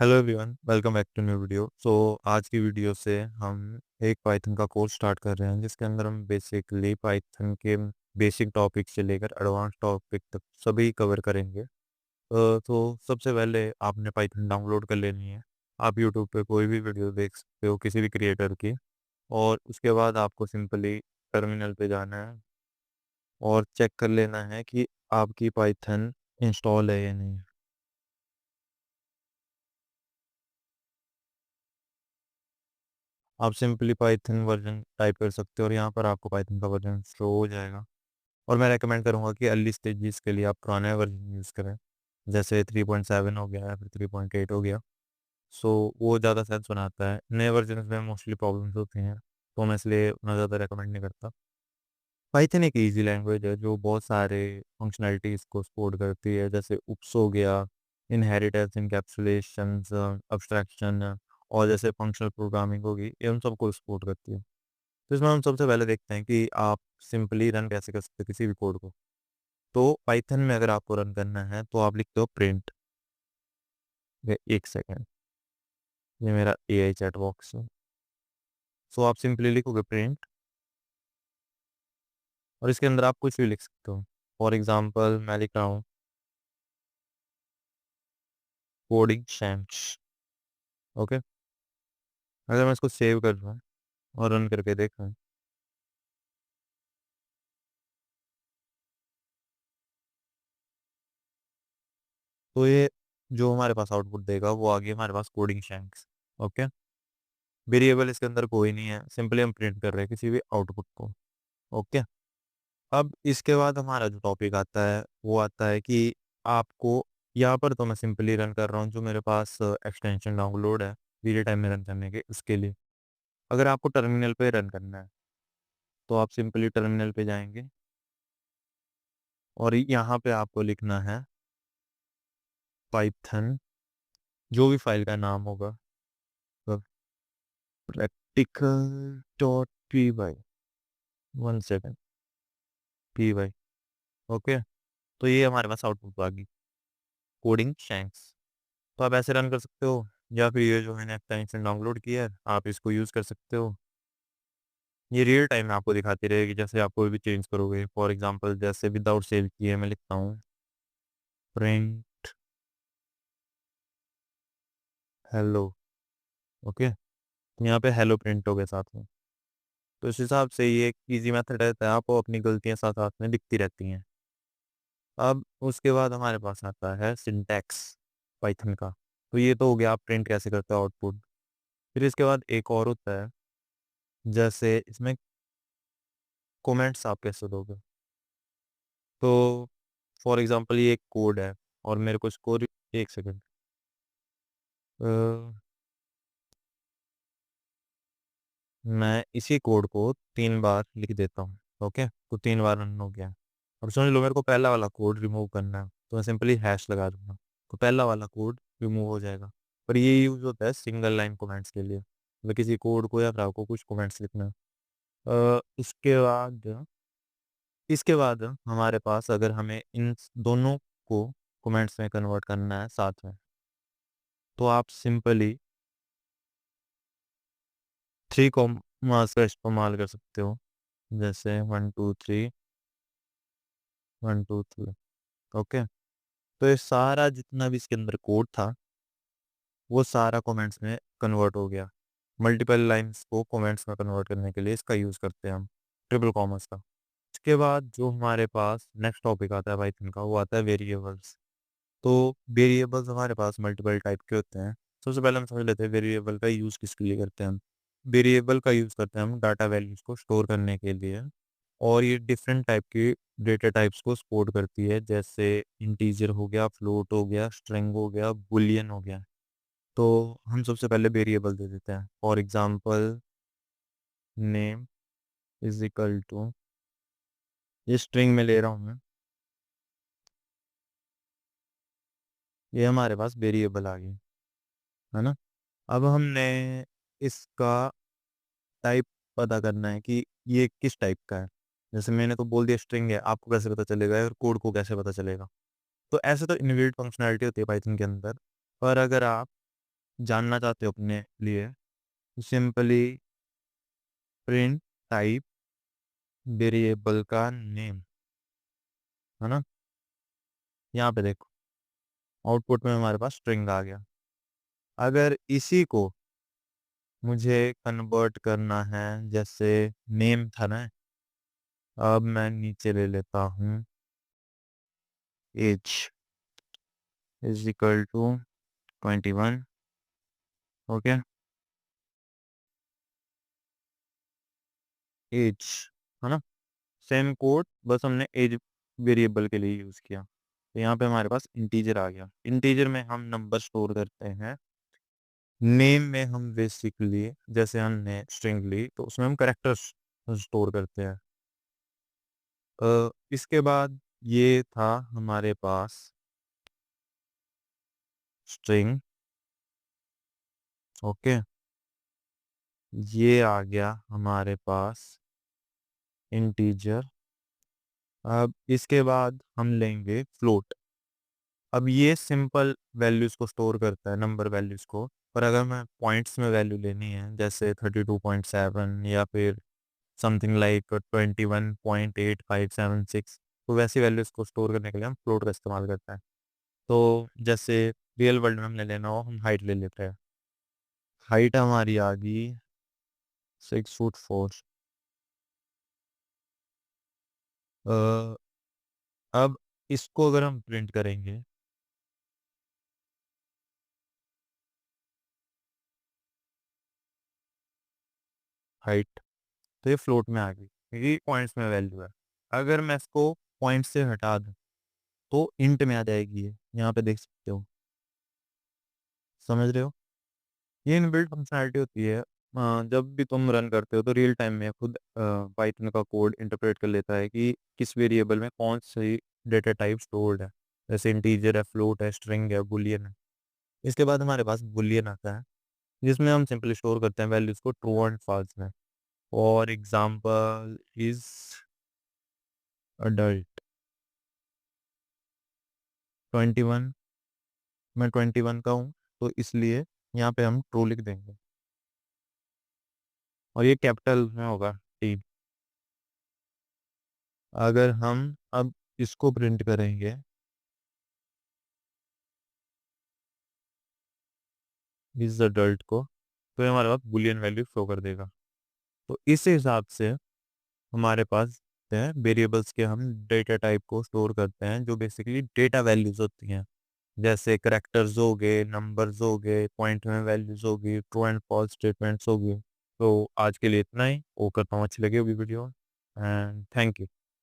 Hello everyone, welcome back to new video. आज की video से हम एक पाइथन का कोर्स स्टार्ट कर रहे हैं जिसके अंदर हम बेसिकली पाइथन के बेसिक टॉपिक से लेकर एडवांस टॉपिक तक सभी कवर करेंगे। तो सबसे पहले आपने पाइथन डाउनलोड कर लेनी है। आप यूट्यूब पे कोई भी वीडियो देख सकते हो किसी भी क्रिएटर की। और उसके बाद आपको सिंपली टर्मिनल पे जाना है और चेक कर लेना है कि आपकी पाइथन इंस्टॉल है या नहीं। आप सिंपली पाइथन वर्जन टाइप कर सकते हो और यहाँ पर आपको पाइथन का वर्जन शो हो जाएगा। और मैं रेकमेंड करूँगा कि अर्ली स्टेजेस के लिए आप पुराना वर्जन यूज़ करें, जैसे 3.7 हो गया या फिर 3.8 हो गया। वो ज़्यादा सेंस बनाता है। नए वर्जन में मोस्टली प्रॉब्लम्स होती हैं, तो मैं इसलिए उतना ज़्यादा रेकमेंड नहीं करता। पाइथन एक ईजी लैंग्वेज है जो बहुत सारे फंक्शनैलिटीज़ को सपोर्ट करती है, जैसे उप्स हो गया, इनहेरिटेंस, इनकैप्सुलेशंस, अब्स्ट्रैक्शन, और जैसे फंक्शनल प्रोग्रामिंग होगी, ये उन सबको सपोर्ट करती है। तो इसमें हम सबसे पहले देखते हैं कि आप सिंपली रन कैसे कर सकते हैं किसी भी कोड को। तो पाइथन में अगर आपको रन करना है तो आप लिखते हो प्रिंट। एक सेकेंड, ये मेरा एआई चैट बॉक्स है। आप सिंपली लिखोगे प्रिंट और इसके अंदर आप कुछ भी लिख सकते हो। फॉर एग्जाम्पल मैं लिख रहा हूँ कोडिंग शैम्स। ओके, अगर मैं इसको सेव कर दूँ और रन करके देखूँ, तो ये जो हमारे पास आउटपुट देगा वो आ गया हमारे पास कोडिंग शैंक्स। ओके, वेरिएबल इसके अंदर कोई नहीं है, सिंपली हम प्रिंट कर रहे हैं किसी भी आउटपुट को। ओके, अब इसके बाद हमारा जो टॉपिक आता है वो आता है कि आपको यहाँ पर तो मैं सिंपली रन कर रहा हूँ जो मेरे पास एक्सटेंशन डाउनलोड है रियल टाइम में रन करने के उसके लिए। अगर आपको टर्मिनल पे रन करना है तो आप सिंपली टर्मिनल पे जाएंगे और यहाँ पे आपको लिखना है पाइथन, जो भी फाइल का नाम होगा, practical dot P Y, 1 second, P Y. Okay, तो ये हमारे पास आउटपुट आ गई, कोडिंग शैंक्स। तो आप ऐसे रन कर सकते हो, या फिर ये जो मैंने एक्सटेंशन डाउनलोड किया है आप इसको यूज़ कर सकते हो। ये रियल टाइम में आपको दिखाती रहेगी जैसे आप कोई भी चेंज करोगे। फॉर एग्जांपल जैसे विदाउट सेव किए मैं लिखता हूँ प्रिंट हेलो। ओके, यहाँ पे हेलो प्रिंट हो गया साथ में। तो इस हिसाब से ये एक ईजी मेथड रहता है, आपको अपनी गलतियाँ साथ साथ में दिखती रहती हैं। अब उसके बाद हमारे पास आता है सिंटैक्स पाइथन का। तो ये तो हो गया आप प्रिंट कैसे करते हो आउटपुट। फिर इसके बाद एक और होता है, जैसे इसमें कमेंट्स आप कैसे दोगे। तो फॉर एग्जांपल ये एक कोड है और मेरे को इसको एक सेकंड, मैं इसी कोड को 3 बार लिख देता हूँ। ओके, तो 3 बार रन हो गया। अब समझ लो मेरे को पहला वाला कोड रिमूव करना है तो मैं सिंपली हैश लगा दूंगा, तो पहला वाला कोड रिमूव हो जाएगा। पर ये यूज होता है सिंगल लाइन कमेंट्स के लिए, मतलब किसी कोड को या फिर आपको कुछ कमेंट्स लिखना है। इसके बाद हमारे पास अगर हमें इन दोनों को कमेंट्स में कन्वर्ट करना है साथ में, तो आप सिंपली 3 कॉमास का इस्तेमाल कर सकते हो, जैसे 1 2 3, 1 2 3। ओके, तो ये सारा जितना भी इसके अंदर कोड था वो सारा कमेंट्स में कन्वर्ट हो गया। मल्टीपल लाइंस को कमेंट्स में कन्वर्ट करने के लिए इसका यूज़ करते हैं हम, ट्रिपल कॉमर्स का। इसके बाद जो हमारे पास नेक्स्ट टॉपिक आता है पाइथन का वो आता है वेरिएबल्स। तो वेरिएबल्स हमारे पास मल्टीपल टाइप के होते हैं। सबसे पहले हम समझ लेते हैं वेरिएबल का यूज़ किसके लिए करते हैं हम। वेरिएबल का यूज़ करते हैं हम डाटा वैल्यूज़ को स्टोर करने के लिए, और ये डिफरेंट टाइप की डेटा टाइप्स को सपोर्ट करती है, जैसे इंटीजर हो गया, फ्लोट हो गया, स्ट्रिंग हो गया, बुलियन हो गया। तो हम सबसे पहले वेरिएबल दे देते हैं। For example name is equal to, ये स्ट्रिंग में ले रहा हूँ मैं, ये हमारे पास वेरिएबल आ गई, है ना। अब हमने इसका टाइप पता करना है कि ये किस टाइप का है। जैसे मैंने तो बोल दिया स्ट्रिंग है, आपको कैसे पता चलेगा और कोड को कैसे पता चलेगा। तो ऐसे तो इनबिल्ट फंक्शनैलिटी होती है पाइथन के अंदर। पर अगर आप जानना चाहते हो अपने लिए, सिंपली प्रिंट टाइप वेरिएबल का नेम, है ना? यहाँ पे देखो आउटपुट में हमारे पास स्ट्रिंग आ गया। अगर इसी को मुझे कन्वर्ट करना है, जैसे नेम था ना, अब मैं नीचे ले लेता हूँ age is equal to 21। Okay, age, है ना? सेम कोड, बस हमने एज वेरिएबल के लिए यूज़ किया। तो यहाँ पे हमारे पास इंटीजर आ गया। इंटीजर में हम नंबर स्टोर करते हैं। नेम में हम बेसिकली, जैसे हमने स्ट्रिंग ली तो उसमें हम कैरेक्टर्स स्टोर करते हैं। इसके बाद ये था हमारे पास स्ट्रिंग। ओके, ये आ गया हमारे पास इंटीजर। अब इसके बाद हम लेंगे फ्लोट। अब ये सिंपल वैल्यूज़ को स्टोर करता है, नंबर वैल्यूज़ को। पर अगर मैं पॉइंट्स में वैल्यू लेनी है, जैसे 32.7 या फिर समथिंग लाइक 21.8576, तो वैसी वैल्यूज़ को स्टोर करने के लिए हम फ्लोट का इस्तेमाल करते हैं। तो जैसे रियल वर्ल्ड में हमने लेना हो, हम हाइट ले लेते हैं। हाइट हमारी आ गई 6 फुट 4। अब इसको अगर हम प्रिंट करेंगे, हाइट, तो ये फ्लोट में आ गई क्योंकि पॉइंट्स में वैल्यू है। अगर मैं इसको पॉइंट से हटा दूँ तो इंट में आ जाएगी ये, यहाँ पे देख सकते हो। समझ रहे हो? ये इनबिल्ट फंक्शनैलिटी होती है। जब भी तुम रन करते हो तो रियल टाइम में खुद पाइथन का कोड इंटरप्रेट कर लेता है कि किस वेरिएबल में कौन सी डेटा टाइप स्टोर्ड है। जैसे इंटीजर है, फ्लोट है, स्ट्रिंग है, बुलियन है। इसके बाद हमारे पास बुलियन आता है, जिसमें हम सिंपली स्टोर करते हैं वैल्यूज को ट्रू एंड फॉल्स में। फॉर एग्जाम्पल इज अडल्ट 21, मैं 21 का हूँ, तो इसलिए यहाँ पे हम ट्रू लिख देंगे और ये कैपिटल में होगा, टी। अगर हम अब इसको प्रिंट करेंगे, इस अडल्ट को, तो ये हमारे पास बुलियन वैल्यू शो कर देगा। तो इस हिसाब से हमारे पास है वेरिएबल्स के हम डेटा टाइप को स्टोर करते हैं, जो बेसिकली डेटा वैल्यूज होती हैं। जैसे करेक्टर्स हो गए, नंबर्स हो गए, पॉइंट में वैल्यूज हो गई, ट्रू एंड फॉल्स स्टेटमेंट्स हो गई। तो आज के लिए इतना ही। वो करता हूँ अच्छी लगी होगी वीडियो, एंड थैंक यू।